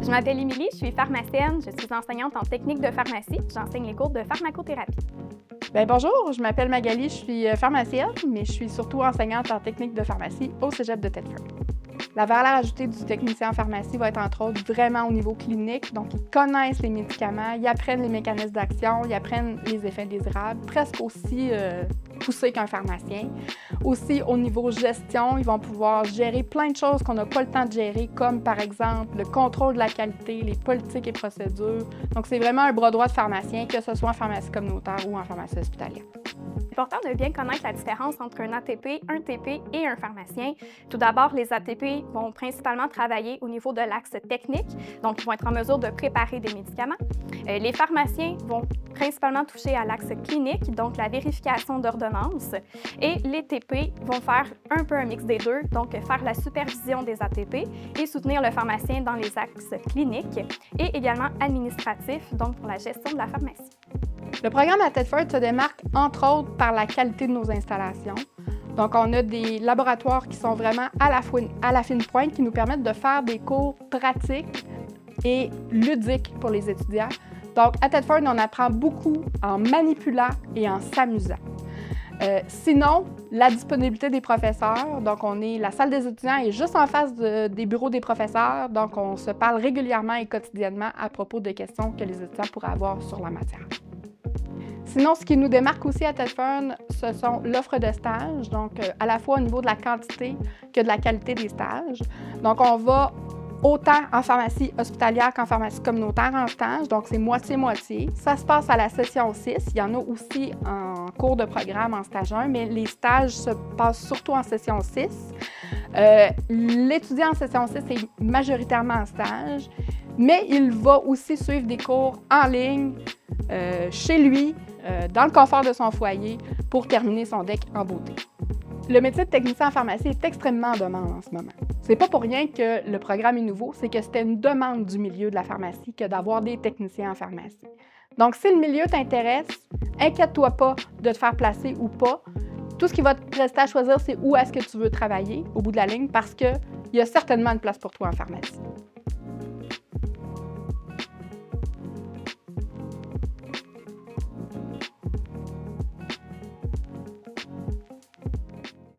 Je m'appelle Émilie, je suis pharmacienne, je suis enseignante en technique de pharmacie, j'enseigne les cours de pharmacothérapie. Bonjour, je m'appelle Magali, je suis pharmacienne, mais je suis surtout enseignante en technique de pharmacie au Cégep de Thetford. La valeur ajoutée du technicien en pharmacie va être entre autres vraiment au niveau clinique, donc ils connaissent les médicaments, ils apprennent les mécanismes d'action, ils apprennent les effets indésirables, presque aussi poussés qu'un pharmacien. Aussi, au niveau gestion, ils vont pouvoir gérer plein de choses qu'on n'a pas le temps de gérer, comme par exemple le contrôle de la qualité, les politiques et procédures. Donc, c'est vraiment un bras droit de pharmacien, que ce soit en pharmacie communautaire ou en pharmacie hospitalière. C'est important de bien connaître la différence entre un ATP, un TP et un pharmacien. Tout d'abord, les ATP vont principalement travailler au niveau de l'axe technique, donc ils vont être en mesure de préparer des médicaments. Les pharmaciens vont principalement toucher à l'axe clinique, donc la vérification d'ordonnances. Et les TP vont faire un peu un mix des deux, donc faire la supervision des ATP et soutenir le pharmacien dans les axes cliniques et également administratifs, donc pour la gestion de la pharmacie. Le programme à Thetford se démarque entre autres par la qualité de nos installations. Donc, on a des laboratoires qui sont vraiment à la fine pointe, qui nous permettent de faire des cours pratiques et ludiques pour les étudiants. Donc, à Thetford, on apprend beaucoup en manipulant et en s'amusant. Sinon, la disponibilité des professeurs, donc la salle des étudiants est juste en face des bureaux des professeurs, donc on se parle régulièrement et quotidiennement à propos des questions que les étudiants pourraient avoir sur la matière. Sinon, ce qui nous démarque aussi à Thetford, ce sont l'offre de stages, donc à la fois au niveau de la quantité que de la qualité des stages. Donc, on va autant en pharmacie hospitalière qu'en pharmacie communautaire en stage, donc c'est moitié-moitié. Ça se passe à la session 6, il y en a aussi en cours de programme en stage 1, mais les stages se passent surtout en session 6. L'étudiant en session 6 est majoritairement en stage, mais il va aussi suivre des cours en ligne, chez lui, dans le confort de son foyer, pour terminer son DEC en beauté. Le métier de technicien en pharmacie est extrêmement en demande en ce moment. C'est pas pour rien que le programme est nouveau, c'est que c'était une demande du milieu de la pharmacie que d'avoir des techniciens en pharmacie. Donc, si le milieu t'intéresse, inquiète-toi pas de te faire placer ou pas. Tout ce qui va te rester à choisir, c'est où est-ce que tu veux travailler au bout de la ligne, parce qu'il y a certainement une place pour toi en pharmacie.